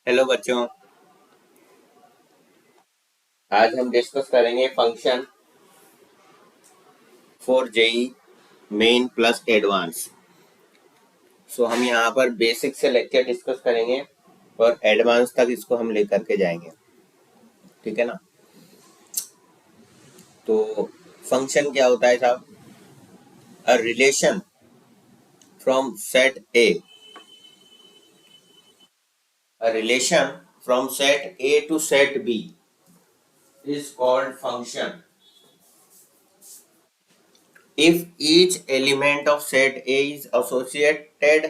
Hello बच्चों। आज हम डिस्कस करेंगे function for JEE Main plus advance. हम यहाँ पर बेसिक से लेक्चर डिस्कस करेंगे और एडवांस तक इसको हम लेकर के जाएंगे। ठीक है ना। तो फंक्शन क्या होता है साहब? A relation from set A, a relation from set A to set B is called function if each element of set A is associated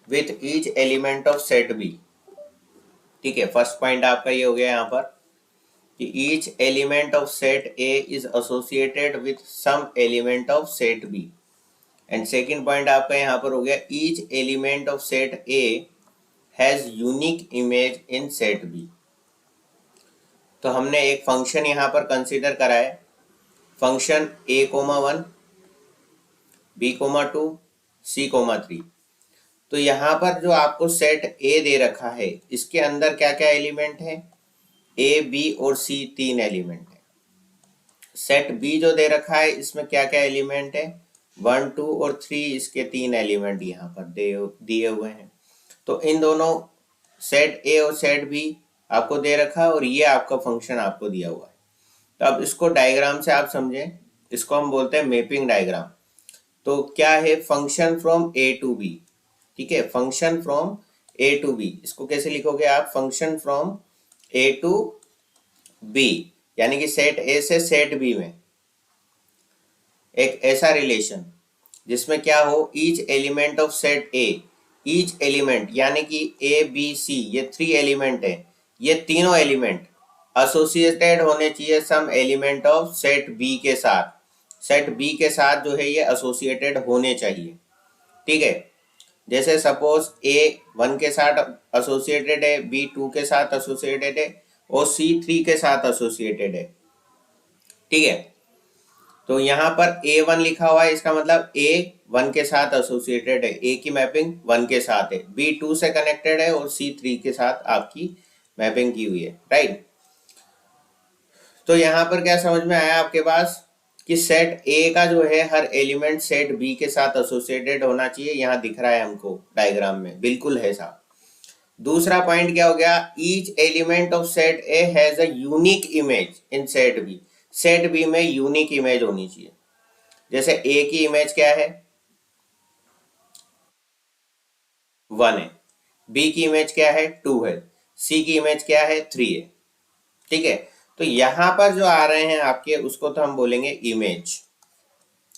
with each element of set B। ठीक है, first point आपका ये हो गया यहाँ पर कि each element of set A is associated with some element of set B। And second point आपका यहाँ पर हो गया each element of set A has unique image in set B। तो हमने एक फंक्शन यहाँ पर कंसीडर करा है, फंक्शन a,1 b,2 c,3। तो यहाँ पर जो आपको सेट ए दे रखा है इसके अंदर क्या क्या एलिमेंट है? ए, बी और सी तीन एलिमेंट है। सेट बी जो दे रखा है इसमें क्या क्या एलिमेंट है? 1, 2 और 3, इसके तीन एलिमेंट यहाँ पर दिए हुए हैं। तो इन दोनों सेट ए और सेट बी आपको दे रखा है और ये आपका फंक्शन आपको दिया हुआ है। तो अब इसको डायग्राम से आप समझें, इसको हम बोलते हैं मैपिंग डायग्राम। तो क्या है? Function from A to B. ठीक है, function from A to B, इसको कैसे लिखोगे आप? Function from A to B, यानी कि सेट ए से सेट बी में एक ऐसा रिलेशन जिसमें क्या हो, each element of set A, each element यानी कि ए बी सी ये थ्री एलिमेंट है, ये तीनों एलिमेंट एसोसिएटेड होने चाहिए some element of set B के साथ। सेट बी के साथ जो है ये एसोसिएटेड होने चाहिए। ठीक है, जैसे सपोज A1 के साथ एसोसिएटेड है, B2 के साथ एसोसिएटेड है और C3 के साथ एसोसिएटेड है। ठीक है, तो यहाँ पर A1 लिखा हुआ है, इसका मतलब A1 के साथ एसोसिएटेड है, A की मैपिंग 1 के साथ है, B2 से कनेक्टेड है और C3 के साथ आपकी मैपिंग की हुई है। राइट। तो यहाँ पर क्या समझ में आया आपके पास कि सेट ए का जो है हर एलिमेंट सेट बी के साथ एसोसिएटेड होना चाहिए। यहाँ दिख रहा है हमको डायग्राम में, बिल्कुल है साहब। दूसरा पॉइंट क्या हो गया? Each element of set A has a unique image in set B. Set B में यूनिक इमेज होनी चाहिए। जैसे ए की इमेज क्या है? 1 है। बी की इमेज क्या है? 2 है। सी की इमेज क्या है? 3 है। ठीक है, तो यहां पर जो आ रहे हैं आपके उसको तो हम बोलेंगे इमेज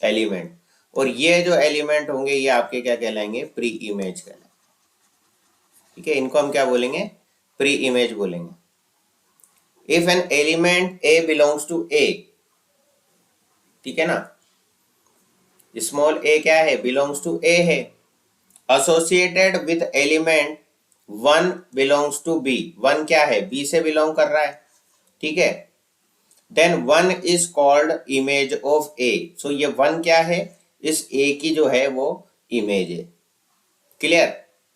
एलिमेंट, और ये जो एलिमेंट होंगे ये आपके क्या कहलाएंगे? प्री इमेज कहलाएंगे। ठीक है, इनको हम क्या बोलेंगे? प्री इमेज बोलेंगे। If an element a belongs to A, ठीक है ना, स्मॉल ए क्या है? बिलोंग्स टू ए है, associated with element 1 belongs to B. 1 क्या है? बी से बिलोंग कर रहा है। ठीक है, then 1 is called image of a. So ये 1 क्या है? इस ए की जो है वो इमेज है। क्लियर?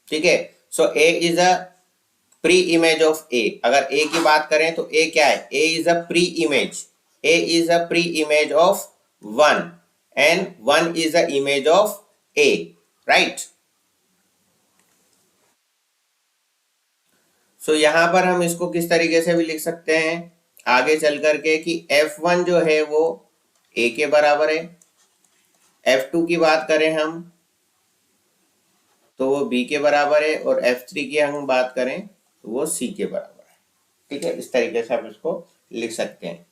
ठीक है, so a is a pre image of a. अगर ए की बात करें तो ए क्या है? A is a pre image, a is a pre image of 1 and 1 is a image of a. Right. So यहां पर हम इसको किस तरीके से भी लिख सकते हैं आगे चल करके कि F1 जो है वो A के बराबर है, F2 की बात करें हम तो वो B के बराबर है, और F3 की हम बात करें तो वो C के बराबर है। ठीक है, इस तरीके से आप इसको लिख सकते हैं।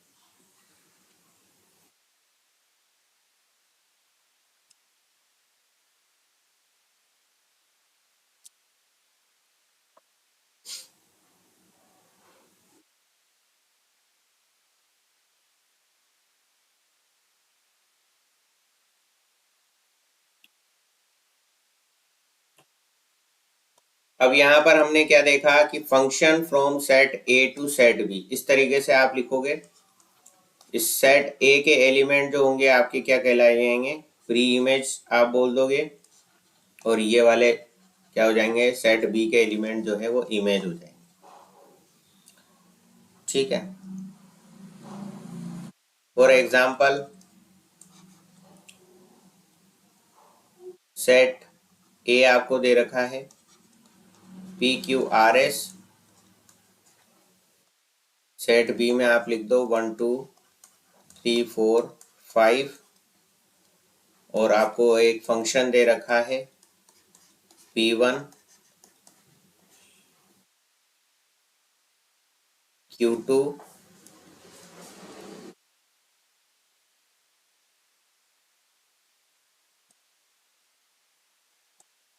अब यहाँ पर हमने क्या देखा कि function from set A to set B, इस तरीके से आप लिखोगे। इस सेट ए के एलिमेंट जो होंगे आपके क्या कहलाए जाएंगे? प्री इमेज आप बोल दोगे, और ये वाले क्या हो जाएंगे, सेट बी के एलिमेंट जो है वो इमेज हो जाएंगे। ठीक है। फॉर एग्जाम्पल, सेट ए आपको दे रखा है PQRS। सेट बी में आप लिख दो 1 2 3 4 5, और आपको एक फंक्शन दे रखा है P1 Q2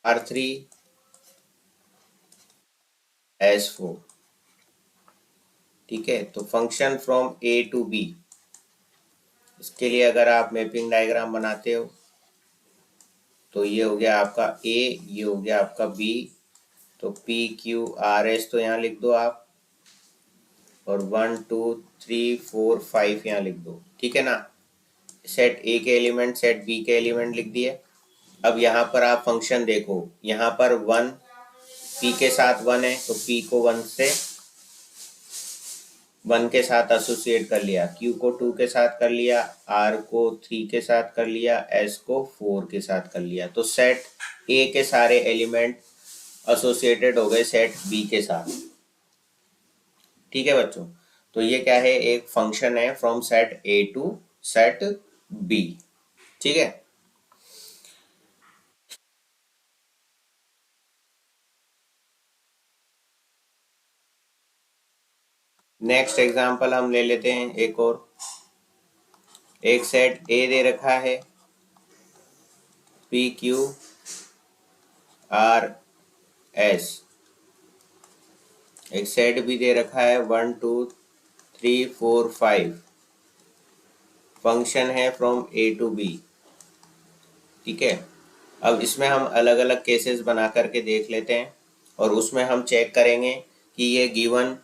R3 S4। ठीक है, तो function from A to B, इसके लिए अगर आप मैपिंग डायग्राम बनाते हो तो ये हो गया आपका ए, ये हो गया आपका बी, तो PQRS तो यहाँ लिख दो आप, और 1 2 3 4 5 यहाँ लिख दो। ठीक है ना, सेट ए के एलिमेंट सेट बी के एलिमेंट लिख दिए। अब यहाँ पर आप फंक्शन देखो, यहाँ पर 1 पी के साथ 1 है तो पी को 1 से 1 के साथ एसोसिएट कर लिया, क्यू को 2 के साथ कर लिया, आर को 3 के साथ कर लिया, एस को 4 के साथ कर लिया। तो सेट ए के सारे एलिमेंट एसोसिएटेड हो गए सेट बी के साथ। ठीक है बच्चों, तो ये क्या है, एक फंक्शन है from set A to set B. ठीक है। नेक्स्ट एग्जांपल हम ले लेते हैं एक और। एक सेट ए दे रखा है PQRS, एक सेट भी दे रखा है 1 2 3 4 5, फंक्शन है फ्रॉम ए टू बी। ठीक है, अब इसमें हम अलग अलग केसेस बना करके देख लेते हैं, और उसमें हम चेक करेंगे कि ये गिवन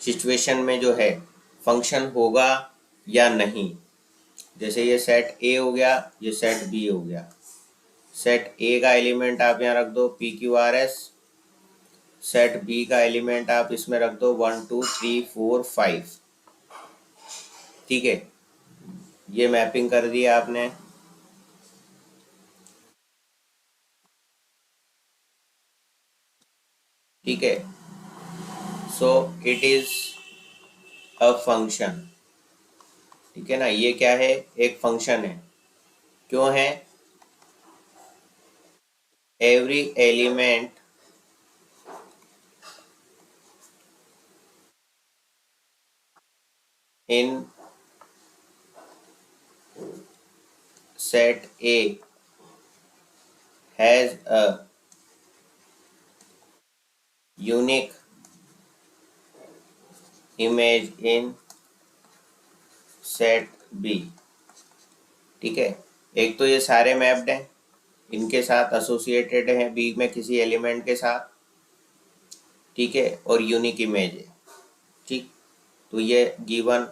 सिचुएशन में जो है फंक्शन होगा या नहीं। जैसे ये सेट ए हो गया, ये सेट बी हो गया। सेट ए का एलिमेंट आप यहाँ रख दो PQRS, सेट बी का एलिमेंट आप इसमें रख दो 1 2 3 4 5। ठीक है, ये मैपिंग कर दिया आपने। ठीक है, so it is a function. ठीक है ना, ये क्या है, एक फंक्शन है। क्यों है, every element in set A has a unique image in set B। ठीक है, एक तो ये सारे मैप्ड हैं, इनके साथ एसोसिएटेड हैं बी में किसी एलिमेंट के साथ। ठीक है, और यूनिक इमेज है। ठीक, तो ये गिवन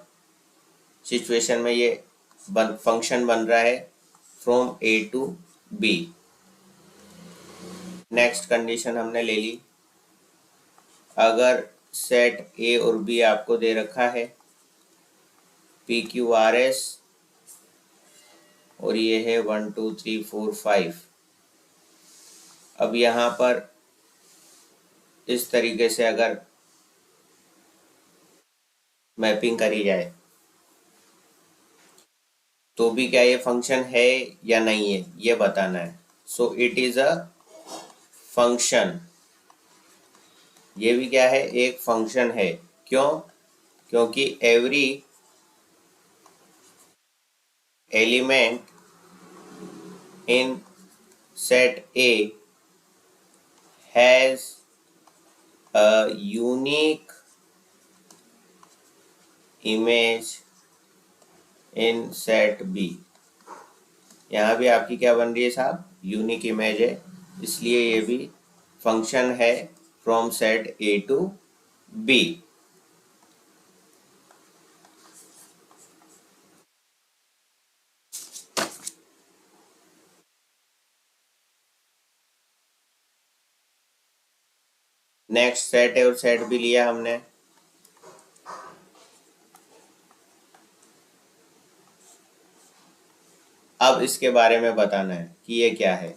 सिचुएशन में ये फंक्शन बन रहा है from A to B. Next condition हमने ले ली, अगर सेट ए और बी आपको दे रखा है PQRS, और ये है 1 2 3 4 5। अब यहाँ पर इस तरीके से अगर मैपिंग करी जाए तो भी क्या ये फंक्शन है या नहीं है, ये बताना है। So it is a function, ये भी क्या है, एक फंक्शन है। क्यों, क्योंकि every element in set A has a unique image in set B. यहाँ भी आपकी क्या बन रही है साहब, यूनिक इमेज है, इसलिए ये भी फंक्शन है from set A to B. Next set है और सेट भी लिया हमने। अब इसके बारे में बताना है कि ये क्या है।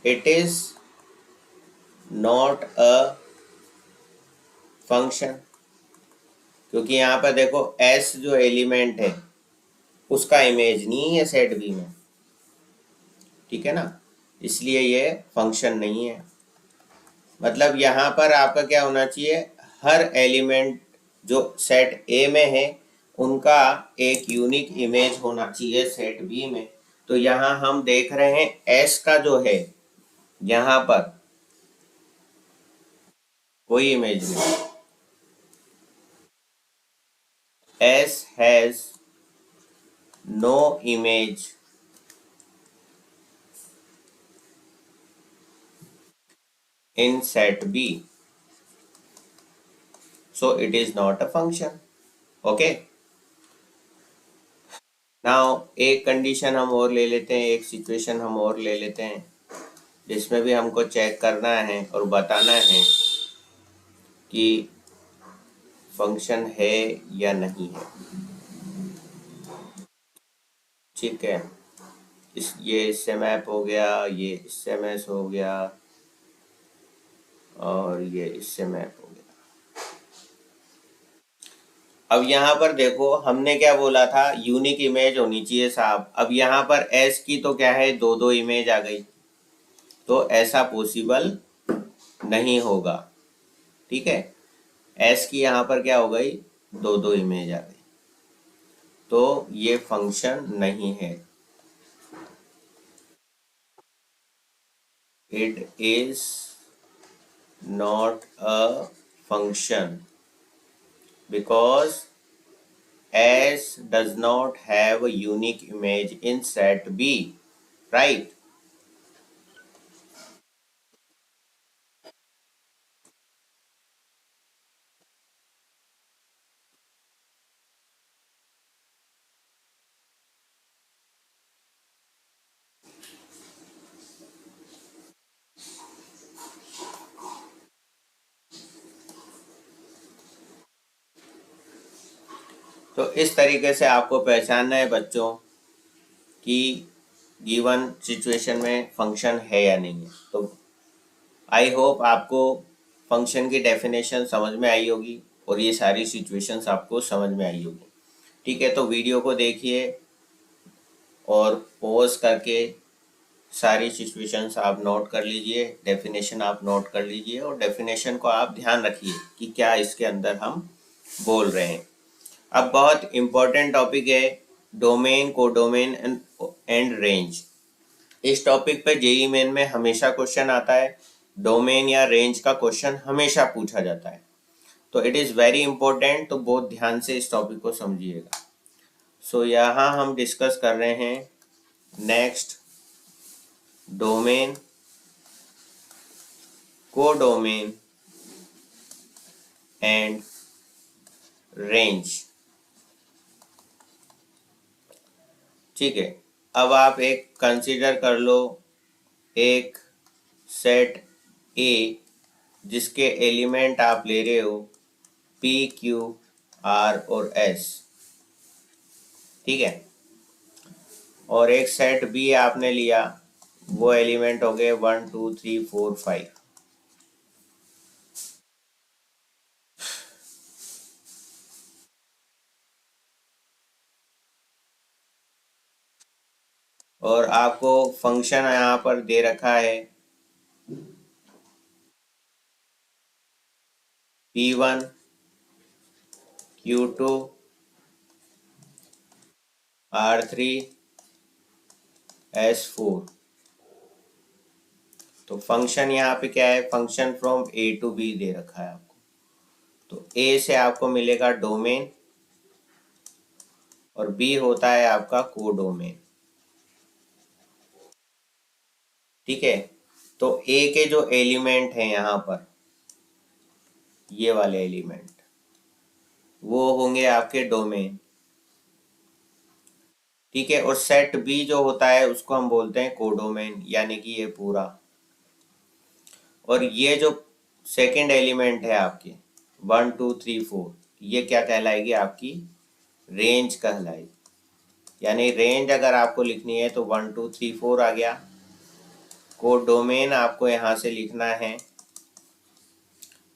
It is not a function, क्योंकि यहाँ पर देखो एस जो एलिमेंट है उसका इमेज नहीं है सेट बी में, ठीक है ना, इसलिए ये फंक्शन नहीं है। मतलब यहाँ पर आपका क्या होना चाहिए, हर एलिमेंट जो सेट ए में है उनका एक यूनिक इमेज होना चाहिए सेट बी में। तो यहाँ हम देख रहे हैं एस का जो है यहाँ पर कोई इमेज नहीं। S has no image in set B, so it is not a function. Okay, now एक कंडीशन हम और ले लेते हैं, एक सिचुएशन हम और ले लेते हैं जिसमें भी हमको चेक करना है और बताना है कि फंक्शन है या नहीं है। ठीक है, ये इससे मैप हो गया, ये इससे मैच हो गया और ये इससे मैप हो गया। अब यहाँ पर देखो हमने क्या बोला था, यूनिक इमेज होनी चाहिए साहब। अब यहाँ पर एस की तो क्या है, दो दो इमेज आ गई, तो ऐसा पॉसिबल नहीं होगा। ठीक है, एस की यहाँ पर क्या हो गई, दो दो इमेज आ गई, तो ये फंक्शन नहीं है। It is not a function because S does not have a unique image in set B, right? तो इस तरीके से आपको पहचानना है बच्चों कि गिवन सिचुएशन में फंक्शन है या नहीं है। तो आई होप आपको फंक्शन की डेफिनेशन समझ में आई होगी और ये सारी सिचुएशंस आपको समझ में आई होगी। ठीक है, तो वीडियो को देखिए और पॉज करके सारी सिचुएशंस आप नोट कर लीजिए, डेफिनेशन आप नोट कर लीजिए और डेफिनेशन को आप ध्यान रखिए कि क्या इसके अंदर हम बोल रहे हैं। अब बहुत इंपॉर्टेंट टॉपिक है डोमेन, कोडोमेन एंड रेंज। इस टॉपिक पे जेईई मेन में हमेशा क्वेश्चन आता है, डोमेन या रेंज का क्वेश्चन हमेशा पूछा जाता है, तो इट इज़ वेरी इंपॉर्टेंट। तो बहुत ध्यान से इस टॉपिक को समझिएगा। सो यहाँ हम डिस्कस कर रहे हैं next domain, codomain and range. ठीक है, अब आप एक कंसीडर कर लो एक सेट ए जिसके एलिमेंट आप ले रहे हो पी क्यू आर और एस, ठीक है, और एक सेट बी आपने लिया, वो एलिमेंट हो गए 1 2 3 4 5। और आपको फंक्शन यहाँ पर दे रखा है P1 Q2 R3 S4। तो फंक्शन यहाँ पे क्या है, function from A to B दे रखा है आपको। तो ए से आपको मिलेगा डोमेन और बी होता है आपका कोडोमेन। ठीक है, तो ए के जो एलिमेंट हैं यहाँ पर, ये वाले एलिमेंट वो होंगे आपके डोमेन। ठीक है, और सेट बी जो होता है उसको हम बोलते हैं कोडोमेन, यानी कि ये पूरा। और ये जो सेकंड एलिमेंट है आपके 1 2 3 4, ये क्या कहलाएगी आपकी रेंज कहलाएगी। यानी रेंज अगर आपको लिखनी है तो 1 2 3 4 आ गया। कोड डोमेन आपको यहाँ से लिखना है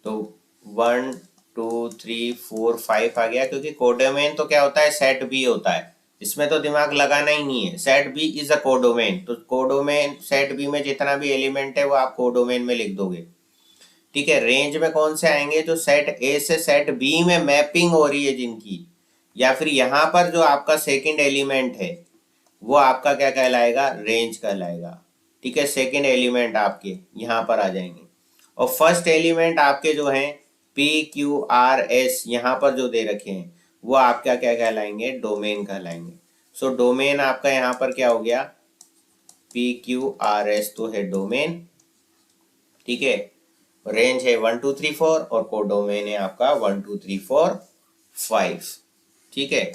तो 1 2 3 4 5 आ गया, क्योंकि कोडोमेन तो क्या होता है सेट बी होता है, इसमें तो दिमाग लगाना ही नहीं है। Set B is a codomain, तो कोडोमेन सेट बी में जितना भी एलिमेंट है वो आप कोडोमेन में लिख दोगे। ठीक है, रेंज में कौन से आएंगे जो सेट ए से सेट बी में मैपिंग हो रही है जिनकी, या फिर यहाँ पर जो आपका सेकंड एलिमेंट है वो आपका क्या कहलाएगा रेंज कहलाएगा। ठीक है, सेकंड एलिमेंट आपके यहाँ पर आ जाएंगे। और फर्स्ट एलिमेंट आपके जो हैं पी क्यू आर एस यहाँ पर जो दे रखे हैं वो आपका क्या कहलाएंगे डोमेन कहलाएंगे। सो डोमेन आपका यहाँ पर क्या हो गया पी क्यू आर एस तो है डोमेन। ठीक है, रेंज है 1 2 3 4 और कोडोमेन है आपका 1 2 3 4 5। ठीक है,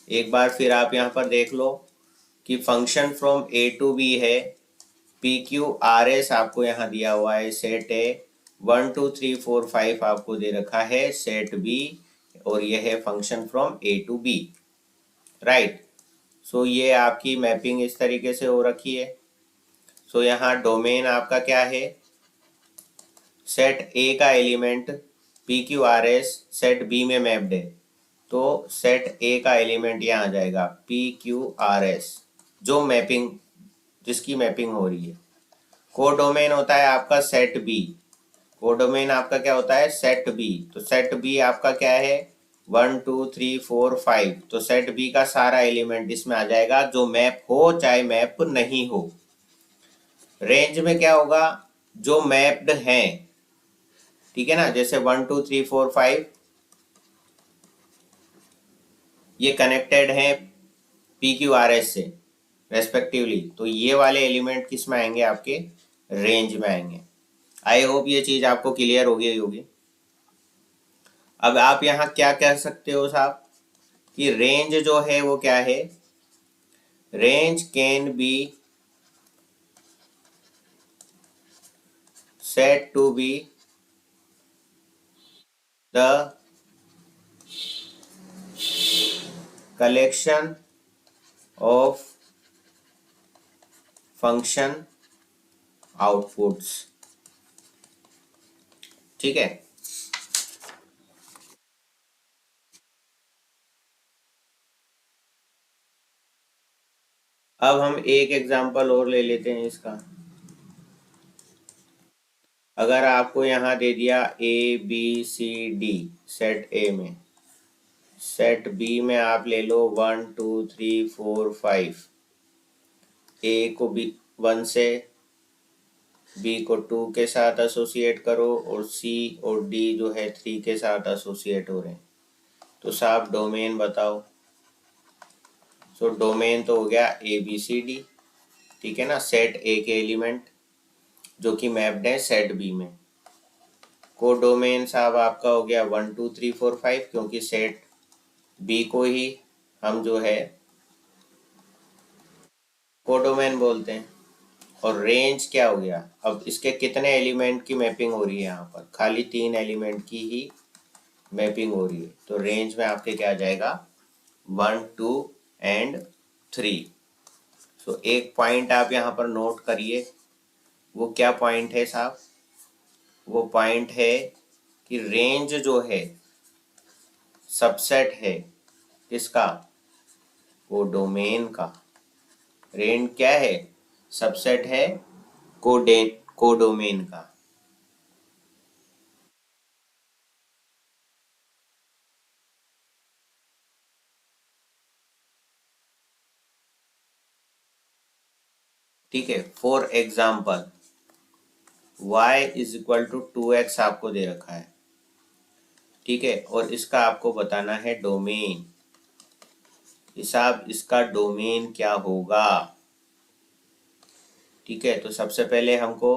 एक बार फिर आप यहाँ पर देख लो कि function from A to B है, पी क्यू आर एस आपको यहाँ दिया हुआ है सेट है, 1 2 3 4 5 आपको दे रखा है सेट बी, और यह है function from A to B. Right, so ये आपकी मैपिंग इस तरीके से हो रखी है। सो यहाँ डोमेन आपका क्या है सेट ए का element P Q R S set B में मैप्ड है, तो सेट ए का एलिमेंट यहाँ आ जाएगा पी क्यू आर एस जो मैपिंग जिसकी मैपिंग हो रही है। कोडोमेन होता है आपका सेट बी, कोडोमेन आपका क्या होता है सेट बी, तो सेट बी आपका क्या है 1 2 3 4 5, तो सेट बी का सारा एलिमेंट इसमें आ जाएगा जो मैप हो चाहे मैप नहीं हो। रेंज में क्या होगा जो मैप्ड है। ठीक है ना, जैसे 1 2 3 4 5 ये कनेक्टेड है पी क्यू आर एस से रेस्पेक्टिवली, तो ये वाले एलिमेंट किस में आएंगे आपके रेंज में आएंगे। आई होप ये चीज आपको क्लियर हो गई होगी। अब आप यहाँ क्या कह सकते हो साहब कि रेंज जो है वो क्या है, range can be set to be the collection of function outputs. ठीक है, अब हम एक एग्जांपल और ले लेते हैं इसका। अगर आपको यहाँ दे दिया A B C D set A में, सेट बी में आप ले लो 1 2 3 4 5, ए को बी 1 से, बी को 2 के साथ एसोसिएट करो और सी और डी जो है 3 के साथ एसोसिएट हो रहे हैं, तो साहब डोमेन बताओ। सो डोमेन तो हो गया ए बी सी डी। ठीक है ना, सेट ए के एलिमेंट जो कि मैप्ड है सेट बी में। कोडोमेन साहब आपका हो गया 1 2 3 4 5, क्योंकि सेट बी को ही हम जो है कोडोमेन बोलते हैं। और रेंज क्या हो गया, अब इसके कितने एलिमेंट की मैपिंग हो रही है, यहाँ पर खाली 3 एलिमेंट की ही मैपिंग हो रही है, तो रेंज में आपके क्या आ जाएगा 1 2 एंड 3। सो एक पॉइंट आप यहाँ पर नोट करिए, वो क्या पॉइंट है साहब, वो पॉइंट है कि रेंज जो है सबसेट है किसका कोडोमेन का। रेंज क्या है सबसेट है कोडोमेन का। ठीक है, for example y is equal to 2x आपको दे रखा है। ठीक है, और इसका आपको बताना है डोमेन, हिसाब इसका डोमेन क्या होगा। ठीक है, तो सबसे पहले हमको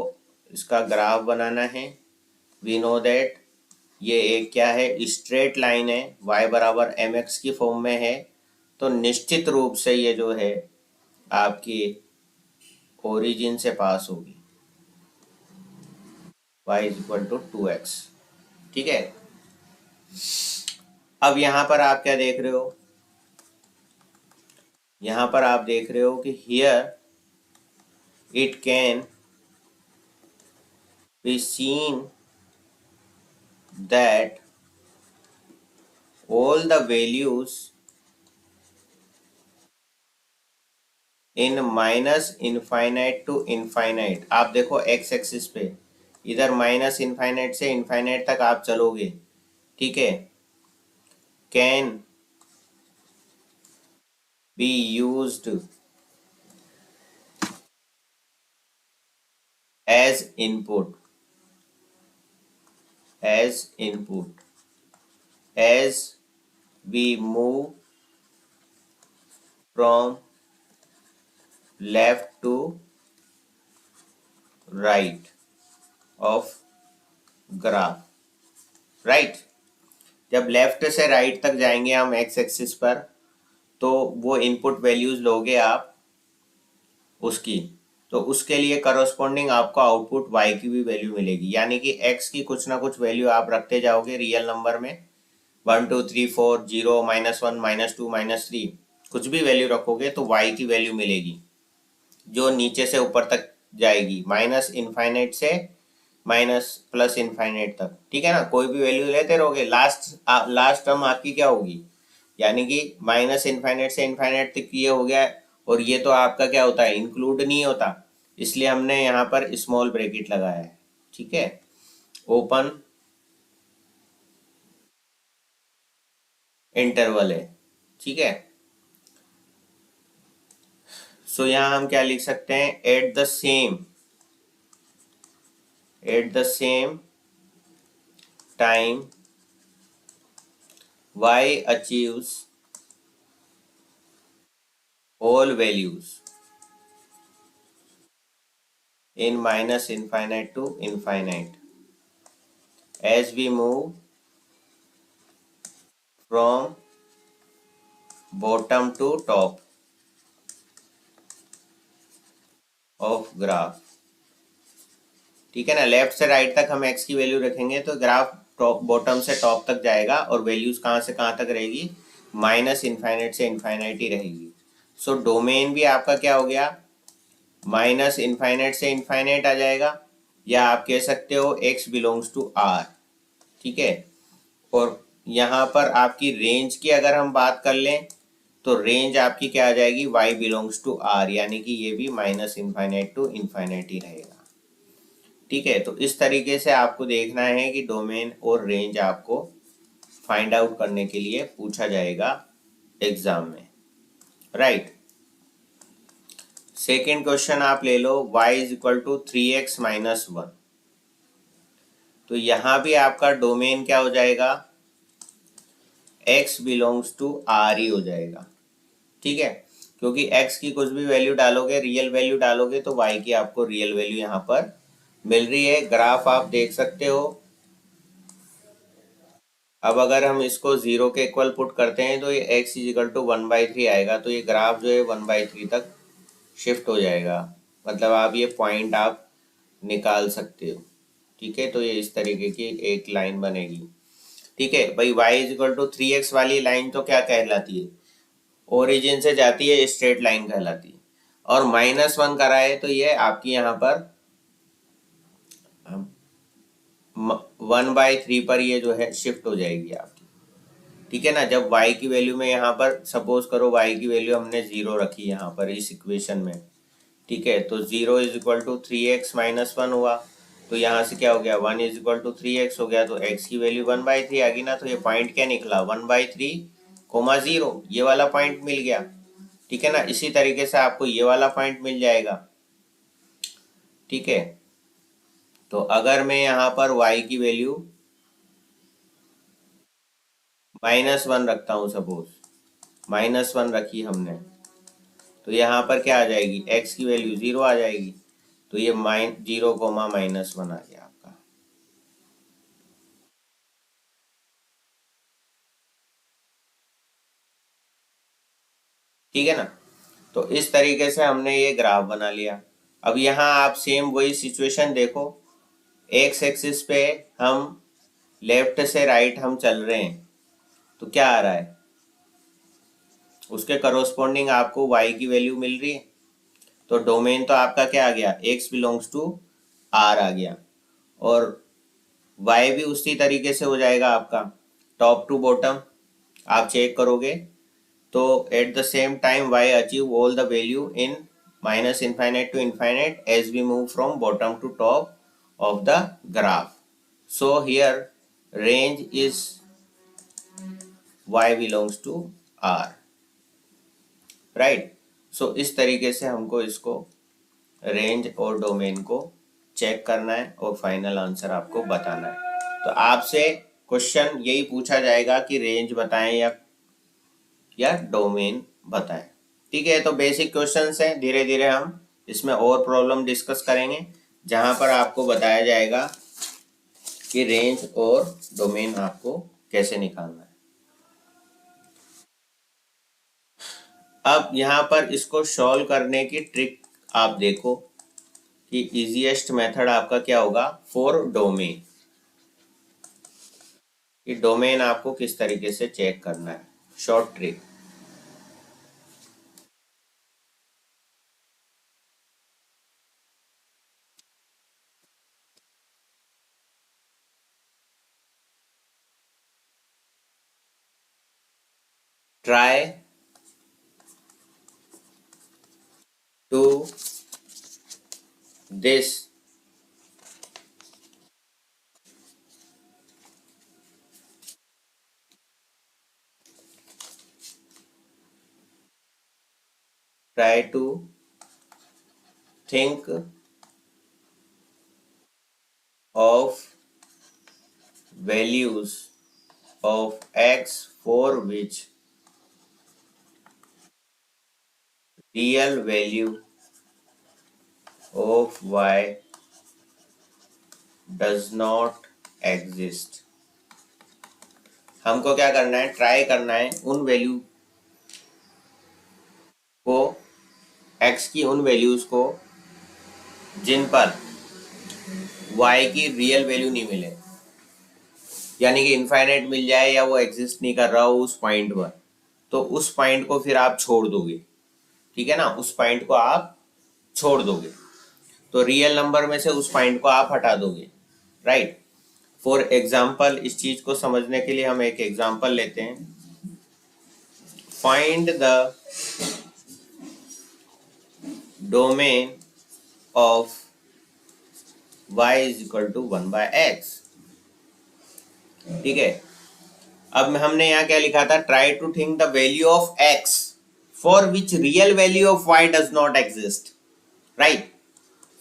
इसका ग्राफ बनाना है। वी नो दैट ये एक क्या है स्ट्रेट लाइन है, y बराबर mx की फॉर्म में है, तो निश्चित रूप से ये जो है आपकी ओरिजिन से पास होगी। y is equal to 2x। ठीक है, अब यहां पर आप क्या देख रहे हो, यहां पर आप देख रहे हो कि here it can be seen that all the values in minus infinite to infinite, आप देखो एक्स एक्सिस पे इधर माइनस इनफाइनाइट से इनफाइनाइट तक आप चलोगे, ठीक है, can be used as input, as we move from left to right of graph. Right, जब लेफ्ट से राइट तक जाएंगे हम एक्स एक्सिस पर, तो वो इनपुट वैल्यूज लोगे आप उसकी, तो उसके लिए करस्पॉन्डिंग आपको आउटपुट y की भी वैल्यू मिलेगी, यानी कि x की कुछ ना कुछ वैल्यू आप रखते जाओगे रियल नंबर में, 1 2 3 4 0 -1 -2 -3 कुछ भी वैल्यू रखोगे तो y की वैल्यू मिलेगी जो नीचे से ऊपर तक जाएगी, माइनस इनफाइनाइट से माइनस प्लस इनफाइनाइट तक। ठीक है ना, कोई भी वैल्यू लेते रहोगे, लास्ट टर्म आपकी क्या होगी, यानी कि माइनस इनफाइनाइट से इनफाइनाइट तक ये हो गया, और ये तो आपका क्या होता है, इंक्लूड नहीं होता, इसलिए हमने यहाँ पर स्मॉल ब्रैकेट लगाया है। ठीक है, ओपन इंटरवल है। ठीक है, सो यहाँ हम क्या लिख सकते हैं, eight the same time y achieves all values in minus infinite to infinite as we move from bottom to top of graph. ठीक है ना, लेफ्ट से राइट तक हम x की वैल्यू रखेंगे तो ग्राफ टॉप बॉटम से टॉप तक जाएगा, और वैल्यूज कहाँ से कहाँ तक रहेगी, माइनस इनफाइनाइट से इनफाइनाइट ही रहेगी। सो डोमेन भी आपका क्या हो गया, माइनस इनफाइनाइट से इनफाइनाइट आ जाएगा, या आप कह सकते हो x बिलोंग्स टू r। ठीक है, और यहाँ पर आपकी रेंज की अगर हम बात कर लें तो रेंज आपकी क्या आ जाएगी, y बिलोंग्स टू r, यानी कि ये भी माइनस इनफाइनाइट टू इनफाइनाइट ही रहेगा। ठीक है, तो इस तरीके से आपको देखना है कि डोमेन और रेंज आपको फाइंड आउट करने के लिए पूछा जाएगा एग्जाम में। राइट, सेकेंड क्वेश्चन आप ले लो, y is equal to 3x minus 1, तो यहां भी आपका डोमेन क्या हो जाएगा, x बिलोंग्स टू r ही हो जाएगा। ठीक है, क्योंकि x की कुछ भी वैल्यू डालोगे, रियल वैल्यू डालोगे, तो y की आपको रियल वैल्यू यहाँ पर मिल रही है। ग्राफ आप देख सकते हो, अब अगर हम इसको 0 के इक्वल पुट करते हैं तो ये x इज इक्वल टू 1/3 आएगा, तो ये ग्राफ जो है 1/3 तक शिफ्ट हो जाएगा, मतलब आप ये पॉइंट आप निकाल सकते हो। ठीक है, तो ये इस तरीके की एक लाइन बनेगी। ठीक है भाई, y is equal to 3x वाली लाइन तो क्या कहलाती है, ओरिजिन से जाती है, स्ट्रेट लाइन कहलाती है, और -1 करा है तो ये आपकी यहाँ पर 1/3 पर ये जो है शिफ्ट हो जाएगी आपकी। ठीक है ना, जब y की वैल्यू में यहाँ पर सपोज करो y की वैल्यू हमने 0 रखी यहाँ पर इस इक्वेशन में। ठीक है, तो 0 is equal to 3x minus 1 हुआ, तो यहाँ से क्या हो गया, 1 इज इक्वल टू 3x हो गया, तो x की वैल्यू 1/3 आ गई ना, तो ये पॉइंट क्या निकला, 1/3 0, ये वाला पॉइंट मिल गया। ठीक है ना, इसी तरीके से आपको ये वाला पॉइंट मिल जाएगा। ठीक है, तो अगर मैं यहाँ पर y की वैल्यू -1 रखता हूँ, सपोज -1 रखी हमने, तो यहाँ पर क्या आ जाएगी, x की वैल्यू 0 आ जाएगी, तो ये 0, -1 आ गया आपका। ठीक है ना, तो इस तरीके से हमने ये ग्राफ बना लिया। अब यहाँ आप सेम वही सिचुएशन देखो, एक्स एक्सिस पे हम लेफ्ट से राइट हम चल रहे हैं, तो क्या आ रहा है, उसके करोस्पॉन्डिंग आपको y की वैल्यू मिल रही है। तो डोमेन तो आपका क्या आ गया, x बिलोंग्स टू r आ गया, और y भी उसी तरीके से हो जाएगा आपका, टॉप टू बॉटम आप चेक करोगे तो at the same time y achieve all the value in minus infinite to infinite as we move from bottom to top of the graph. So here range is y belongs to r, right. So इस तरीके से हमको इसको range और domain को check करना है और फाइनल आंसर आपको बताना है। तो आपसे क्वेश्चन यही पूछा जाएगा कि रेंज बताएं या डोमेन बताएं। ठीक है, तो बेसिक क्वेश्चंस हैं, धीरे धीरे हम इसमें और प्रॉब्लम डिस्कस करेंगे जहां पर आपको बताया जाएगा कि रेंज और डोमेन आपको कैसे निकालना है। अब यहाँ पर इसको सॉल्व करने की ट्रिक आप देखो कि इजीएस्ट मेथड आपका क्या होगा फॉर डोमेन, कि डोमेन आपको किस तरीके से चेक करना है। Short trick, try to this try to think of values of x for which real value of y does not exist। हमको क्या करना है, ट्राई करना है उन वैल्यू को, x की उन वैल्यूज को जिन पर y की रियल वैल्यू नहीं मिले, यानी कि इनफाइनाइट मिल जाए या वो एग्जिस्ट नहीं कर रहा हो उस पॉइंट पर, तो उस पॉइंट को फिर आप छोड़ दोगे। ठीक है ना, उस पॉइंट को आप छोड़ दोगे, तो रियल नंबर में से उस पॉइंट को आप हटा दोगे, राइट। फॉर एग्जाम्पल, इस चीज को समझने के लिए हम एक एग्जाम्पल लेते हैं। Find the domain of y is equal to 1/x। ठीक है, अब हमने यहाँ क्या लिखा था, try to think the value of x for which real value of y does not exist, right.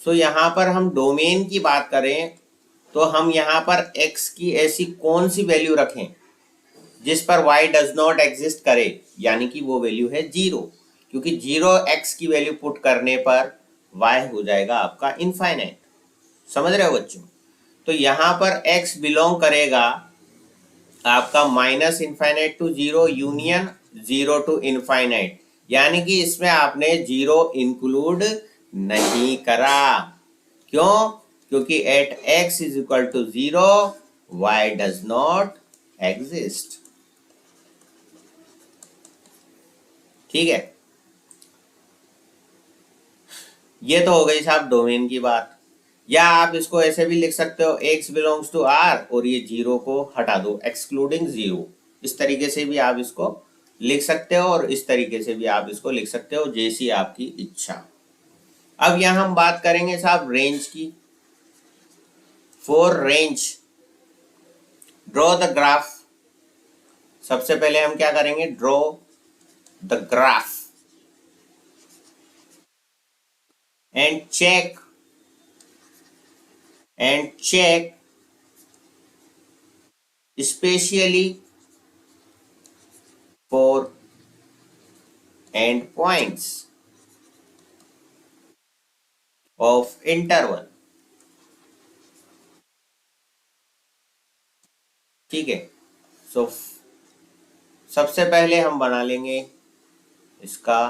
So यहाँ पर हम डोमेन की बात करें तो हम यहाँ पर x की ऐसी कौन सी वैल्यू रखें जिस पर y डज नॉट एग्जिस्ट करे, यानी कि वो वैल्यू है 0, क्योंकि 0 x की वैल्यू पुट करने पर y हो जाएगा आपका इनफाइनाइट। समझ रहे हो बच्चों, तो यहाँ पर x बिलोंग करेगा आपका minus infinite to 0 union 0 to infinite, यानी कि इसमें आपने 0 इंक्लूड नहीं करा। क्यों, क्योंकि at x is equal to 0 y does not exist. ठीक है, ये तो हो गई साहब डोमेन की बात। या आप इसको ऐसे भी लिख सकते हो, x बिलोंग्स टू r और ये 0 को हटा दो, एक्सक्लूडिंग 0। इस तरीके से भी आप इसको लिख सकते हो और इस तरीके से भी आप इसको लिख सकते हो, जैसी आपकी इच्छा। अब यहां हम बात करेंगे साहब रेंज की। For range draw the graph. सबसे पहले हम क्या करेंगे, draw the graph and check especially for endpoints of interval। ठीक है, सो सबसे पहले हम बना लेंगे इसका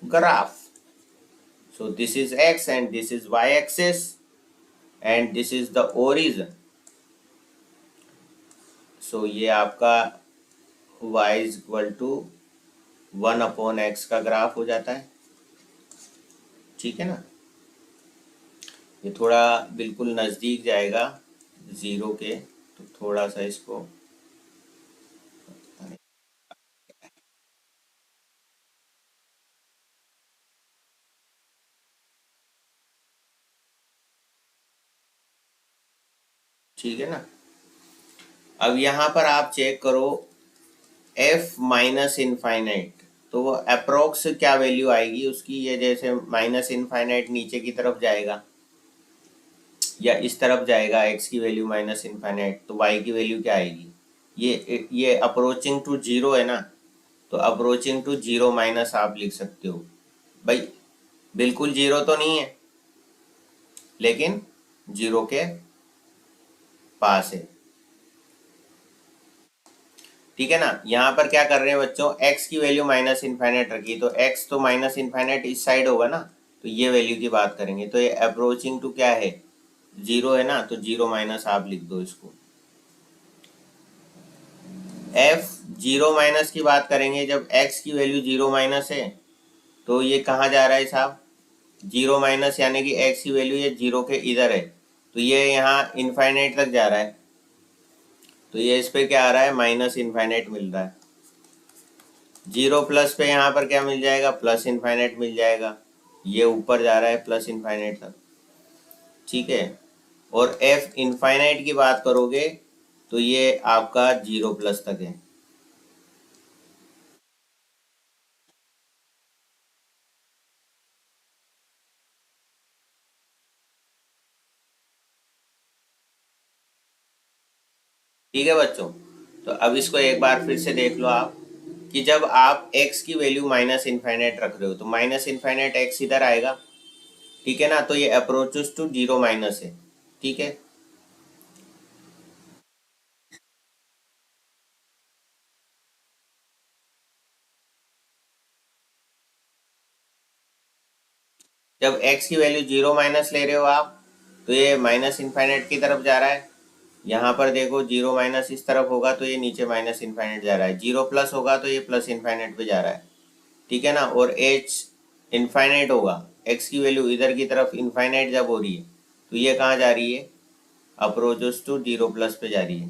graph. So this is x and this is y axis and this is the origin. So ये आपका y is equal to 1/x का ग्राफ हो जाता है। ठीक है ना, ये थोड़ा बिल्कुल नज़दीक जाएगा ज़ीरो के, तो थोड़ा सा इसको, ठीक है ना। अब यहाँ पर आप चेक करो f माइनस इनफाइनाइट, तो वो अप्रोक्स क्या वैल्यू आएगी उसकी, ये जैसे माइनस इनफाइनाइट नीचे की तरफ जाएगा या इस तरफ जाएगा x की वैल्यू माइनस इनफाइनाइट, तो y की वैल्यू क्या आएगी, ये अप्रोचिंग टू जीरो है ना, तो अप्रोचिंग टू जीरो माइनस आप लिख सकते हो भाई, बिल्कुल जीरो तो नहीं है लेकिन जीरो के पास है। ठीक है ना, यहाँ पर क्या कर रहे हैं बच्चों, x की वैल्यू माइनस इनफाइनाइट रखी, तो x तो माइनस इनफाइनाइट इस साइड होगा ना, तो ये वैल्यू की बात करेंगे, तो ये अप्रोचिंग टू क्या है, जीरो है ना, तो जीरो माइनस आप लिख दो इसको। f जीरो माइनस की बात करेंगे, जब x की वैल्यू जीरो माइनस है तो ये कहाँ जा रहा है साहब, जीरो माइनस यानी कि x की वैल्यू ये जीरो के इधर है, तो ये यहाँ इनफाइनाइट तक जा रहा है, तो ये इस पे क्या आ रहा है, माइनस इनफाइनाइट मिल रहा है। जीरो प्लस पे यहाँ पर क्या मिल जाएगा, प्लस इनफाइनाइट मिल जाएगा, ये ऊपर जा रहा है प्लस इनफाइनाइट तक। ठीक है, और f इनफाइनाइट की बात करोगे तो ये आपका जीरो प्लस तक है। ठीक है बच्चों, तो अब इसको एक बार फिर से देख लो आप, कि जब आप x की वैल्यू माइनस इनफाइनाइट रख रहे हो तो माइनस इनफाइनाइट x इधर आएगा। ठीक है ना, तो ये अप्रोचेस टू जीरो माइनस है। ठीक है, जब x की वैल्यू जीरो माइनस ले रहे हो आप, तो ये माइनस इनफाइनाइट की तरफ जा रहा है। यहाँ पर देखो जीरो माइनस इस तरफ होगा तो ये नीचे माइनस इनफाइनाइट जा रहा है, जीरो प्लस होगा तो ये प्लस इनफाइनाइट पे जा रहा है। ठीक है ना, और h इनफाइनाइट होगा, x की वैल्यू इधर की तरफ इनफाइनाइट जब हो रही है तो ये कहाँ जा रही है, अप्रोचेस टू जीरो प्लस पे जा रही है,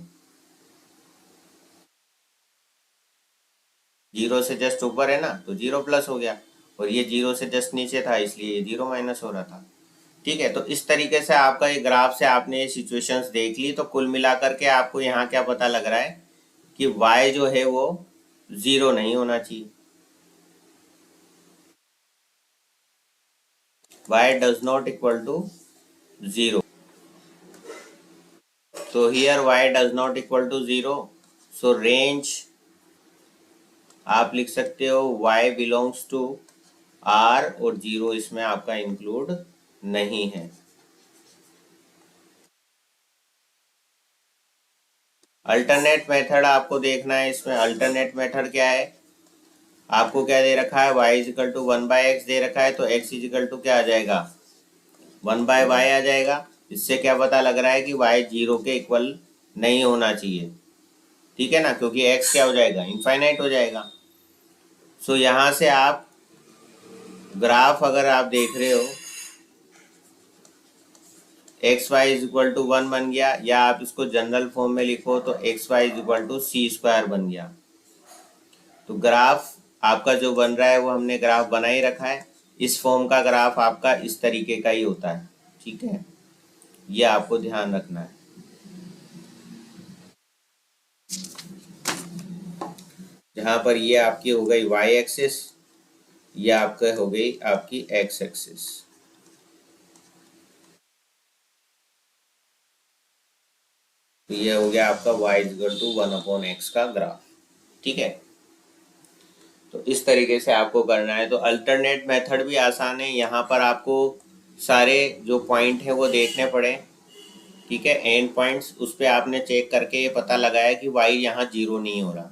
जीरो से जस्ट ऊपर है ना तो जीरो प्लस हो गया, और ये जीरो से जस्ट नीचे था इसलिए ये जीरो माइनस हो रहा था। ठीक है, तो इस तरीके से आपका ये ग्राफ से आपने ये सिचुएशंस देख ली, तो कुल मिलाकर के आपको यहाँ क्या पता लग रहा है कि y जो है वो जीरो नहीं होना चाहिए, y does not equal to zero, तो here y does not equal to zero, so range आप लिख सकते हो y बिलोंग्स टू r, और जीरो इसमें आपका इंक्लूड नहीं है। अल्टरनेट मेथड आपको देखना है, इसमें अल्टरनेट मेथड क्या है, आपको क्या दे रखा है, y is equal to one by x दे रखा है, तो x इज इक्वल टू क्या आ जाएगा, वन बाय वाई आ जाएगा। इससे क्या पता लग रहा है कि y जीरो के इक्वल नहीं होना चाहिए। ठीक है ना, क्योंकि x क्या हो जाएगा, इनफाइनाइट हो जाएगा। सो यहाँ से आप ग्राफ अगर आप देख रहे हो x y is equal to one बन गया, या आप इसको जनरल फॉर्म में लिखो तो x y is equal to c square बन गया। तो ग्राफ आपका जो बन रहा है वो हमने ग्राफ बना ही रखा है, इस फॉर्म का ग्राफ आपका इस तरीके का ही होता है। ठीक है, ये आपको ध्यान रखना है। जहाँ पर ये आपकी हो गई वाई एक्सिस, ये आपका हो गई आपकी एक्स एक्सिस। तो ये हो गया आपका y equal to one upon x का ग्राफ। ठीक है, तो इस तरीके से आपको करना है। तो अल्टरनेट मेथड भी आसान है, यहाँ पर आपको सारे जो पॉइंट हैं वो देखने पड़े। ठीक है, एंड पॉइंट्स उस पर आपने चेक करके ये पता लगाया कि y यहाँ जीरो नहीं हो रहा।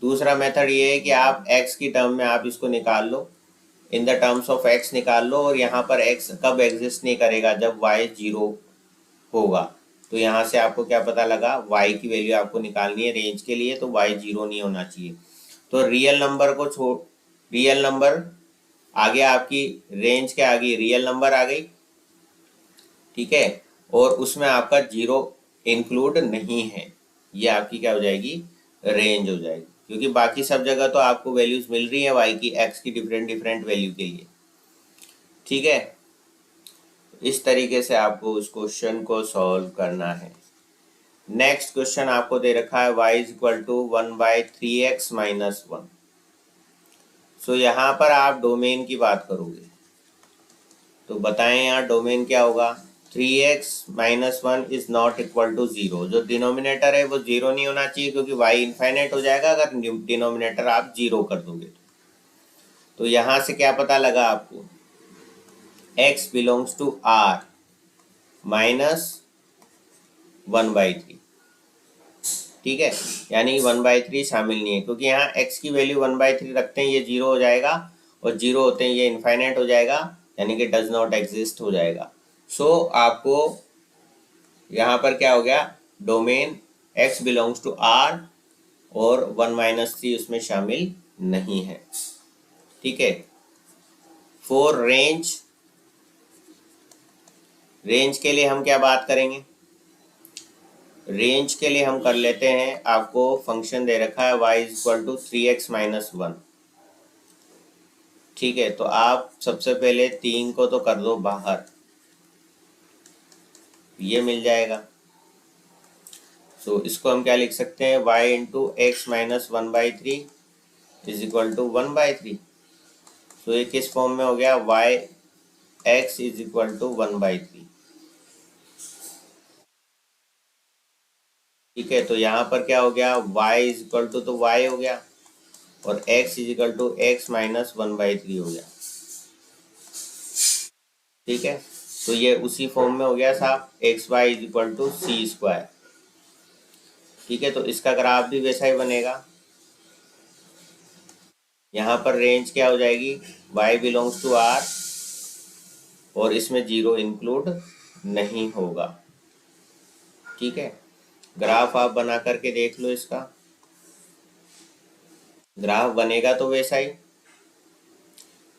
दूसरा मेथड ये है कि आप x की टर्म में आप इसको निकाल लो, in the terms of x निकाल लो, और यहाँ पर x कब एग्जिस्ट नहीं करेगा, जब y जीरो होगा। तो यहाँ से आपको क्या पता लगा, y की वैल्यू आपको निकालनी है रेंज के लिए, तो y 0 नहीं होना चाहिए। तो रियल नंबर को छोड़, रियल नंबर आगे आपकी रेंज के आगे रियल नंबर आ गई, ठीक है, और उसमें आपका 0 इंक्लूड नहीं है, ये आपकी क्या हो जाएगी, रेंज हो जाएगी, क्योंकि बाकी सब जगह तो आपको वैल्यूज मिल रही है y की, x की डिफरेंट डिफरेंट वैल्यू के लिए, ठीक है। इस तरीके से आपको उस क्वेश्चन को सॉल्व करना है। नेक्स्ट क्वेश्चन आपको दे रखा है y is equal to 1/3x minus 1। So यहाँ पर आप डोमेन की बात करोगे, तो बताएं यहाँ डोमेन क्या होगा। 3x minus 1 is not equal to 0। जो डिनोमिनेटर है वो 0 नहीं होना चाहिए, क्योंकि y इनफाइनाइट हो जाएगा अगर डिनोमिनेटर आप 0 कर दोगे। तो यहाँ से क्या पता लगा आपको, x belongs to r minus 1/3, ठीक है, यानी 1/3 शामिल नहीं है, क्योंकि यहाँ x की वैल्यू 1/3 रखते हैं ये 0 हो जाएगा, और 0 होते हैं ये इनफाइनाइट हो जाएगा, यानी कि डज नॉट एग्जिस्ट हो जाएगा। सो आपको यहाँ पर क्या हो गया, domain x belongs to r और 1-3 उसमें शामिल नहीं है, ठीक है। फॉर रेंज, रेंज के लिए हम क्या बात करेंगे, रेंज के लिए हम कर लेते हैं, आपको फंक्शन दे रखा है y is equal to 3x minus 1, ठीक है। तो आप सबसे पहले 3 को तो कर दो बाहर, ये मिल जाएगा। सो इसको हम क्या लिख सकते हैं, y into x minus 1/3 is equal to 1/3। So ये किस फॉर्म में हो गया, y x is equal to 1/3, ठीक है। तो यहाँ पर क्या हो गया, y इज इक्वल टू तो y हो गया, और x is equal to x minus 1/3 हो गया, ठीक है। तो ये उसी फॉर्म में हो गया साहब, x y is equal to c square, ठीक है। तो इसका ग्राफ भी वैसा ही बनेगा। यहाँ पर रेंज क्या हो जाएगी, y बिलोंग्स टू r और इसमें 0 इंक्लूड नहीं होगा, ठीक है। ग्राफ आप बना करके देख लो, इसका ग्राफ बनेगा तो वैसा ही,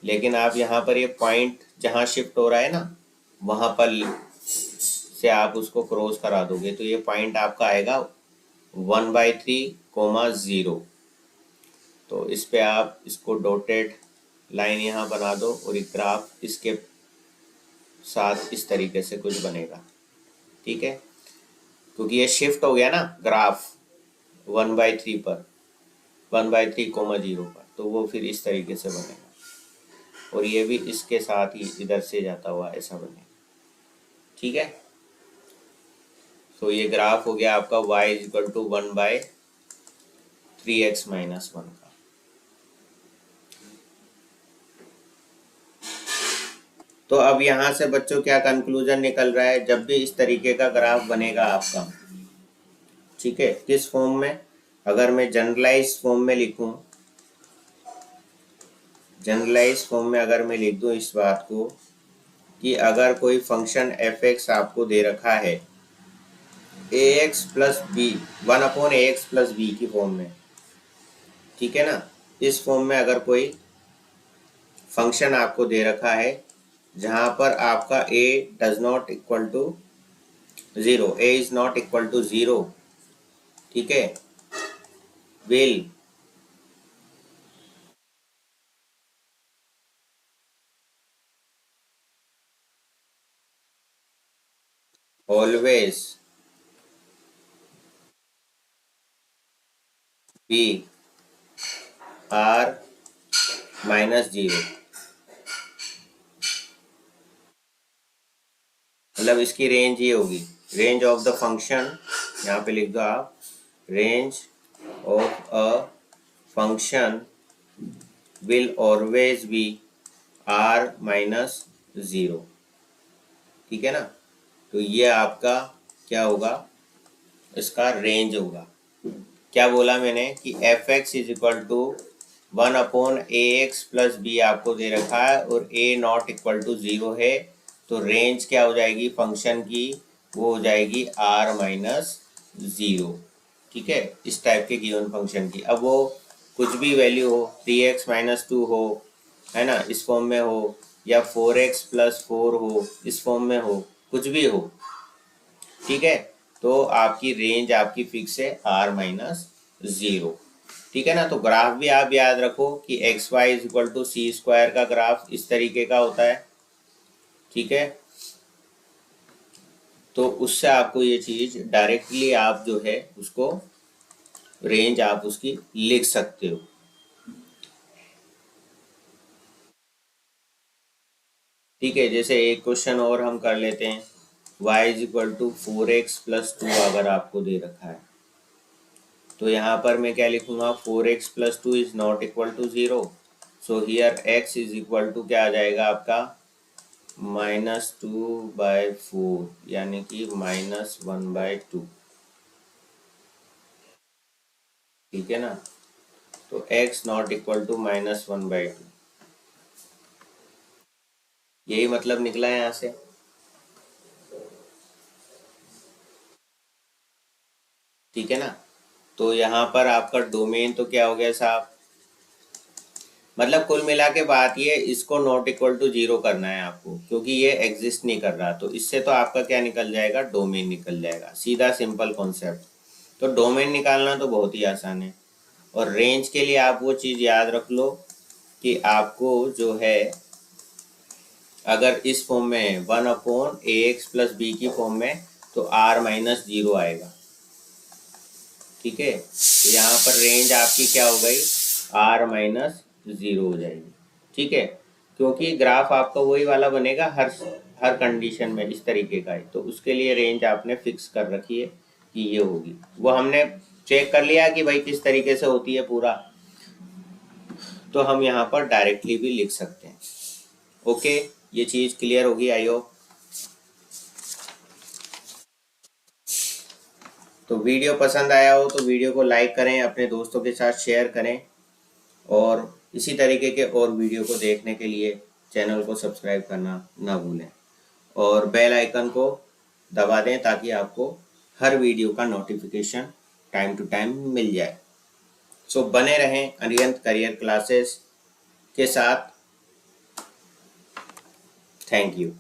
लेकिन आप यहाँ पर ये पॉइंट जहाँ शिफ्ट हो रहा है ना, वहाँ पर से आप उसको क्रॉस करा दोगे, तो ये पॉइंट आपका आएगा 1/3, 0। तो इस पे आप इसको डॉटेड लाइन यहाँ बना दो, और एक ग्राफ इसके साथ इस तरीके से कुछ बनेगा, ठीक है। क्योंकि ये शिफ्ट हो गया ना ग्राफ 1/3 पर, 1/3, 0 पर, तो वो फिर इस तरीके से बनेगा, और ये भी इसके साथ ही इधर से जाता हुआ ऐसा बनेगा, ठीक है। तो ये ग्राफ हो गया आपका y is equal to 1/3x minus 1 का। तो अब यहाँ से बच्चों क्या कंक्लूजन निकल रहा है, जब भी इस तरीके का ग्राफ बनेगा आपका, ठीक है, किस फॉर्म में, अगर मैं जनरलाइज फॉर्म में लिखूं, जनरलाइज फॉर्म में अगर मैं लिख दूं इस बात को, कि अगर कोई फंक्शन f(x) आपको दे रखा है ax plus b, 1/ax plus b की फॉर्म में, ठीक है ना। इस फॉर्म में अगर कोई फंक्शन आपको दे रखा है जहां पर आपका a does not equal to 0, a is not equal to 0, ठीक है, will always be r minus 0, मतलब इसकी रेंज ये होगी, रेंज ऑफ द फंक्शन, यहाँ पे लिख दो आप, range of a function will always be r minus 0, ठीक है ना। तो ये आपका क्या होगा, इसका रेंज होगा। क्या बोला मैंने कि f(x) is equal to 1/ax plus b आपको दे रखा है, और a नॉट इक्वल टू 0 है, तो रेंज क्या हो जाएगी फंक्शन की, वो हो जाएगी r माइनस 0। ठीक है, इस टाइप के गिवन फंक्शन की। अब वो कुछ भी वैल्यू हो, 3x माइनस 2 हो, है ना, इस फॉर्म में हो, या 4x प्लस 4 हो, इस फॉर्म में हो, कुछ भी हो। ठीक है, तो आपकी रेंज आपकी फिक्स है r माइनस 0। ठीक है ना। तो ग्राफ भी आप याद रखो कि x y is equal to c square का ग्राफ इस तरीके का होता है। ठीक है, तो उससे आपको ये चीज डायरेक्टली आप जो है उसको रेंज आप उसकी लिख सकते हो। ठीक है, जैसे एक क्वेश्चन और हम कर लेते हैं। y is equal to 4x plus 2 अगर आपको दे रखा है, तो यहाँ पर मैं क्या लिखूंगा, 4x plus 2 is not equal to 0। So here x is equal to क्या आ जाएगा आपका, -2/4, यानी कि -1/2। ठीक है ना। तो x नॉट इक्वल टू -1/2, यही मतलब निकला है यहाँ से। ठीक है ना। तो यहाँ पर आपका डोमेन तो क्या हो गया साहब, मतलब कुल मिला के बात ये, इसको नॉट इक्वल टू 0 करना है आपको, क्योंकि ये एग्जिस्ट नहीं कर रहा। तो इससे तो आपका क्या निकल जाएगा, डोमेन निकल जाएगा, सीधा सिंपल कॉन्सेप्ट। तो डोमेन निकालना तो बहुत ही आसान है। और रेंज के लिए आप वो चीज़ याद रख लो कि आपको जो है, अगर इस फॉर्म में 1/ax प्लस बी की फॉर्म में, तो r माइनस 0 आएगा। ठीक है, तो यहाँ पर रेंज आपकी क्या हो गई, r माइनस 0 हो जाएगी। ठीक है, क्योंकि ग्राफ आपका वही वाला बनेगा हर हर कंडीशन में इस तरीके का है, तो उसके लिए रेंज आपने फिक्स कर रखी है कि ये होगी। वो हमने चेक कर लिया कि भाई किस तरीके से होती है पूरा, तो हम यहाँ पर डायरेक्टली भी लिख सकते हैं। ओके, ये चीज़ क्लियर होगी आई होप। तो वीडियो पसंद आया हो तो वीडियो को लाइक करें, अपने दोस्तों के साथ शेयर करें, और इसी तरीके के और वीडियो को देखने के लिए चैनल को सब्सक्राइब करना ना भूलें, और बेल आइकन को दबा दें ताकि आपको हर वीडियो का नोटिफिकेशन टाइम टू टाइम मिल जाए। सो बने रहें अरिहंत करियर क्लासेस के साथ। Thank you.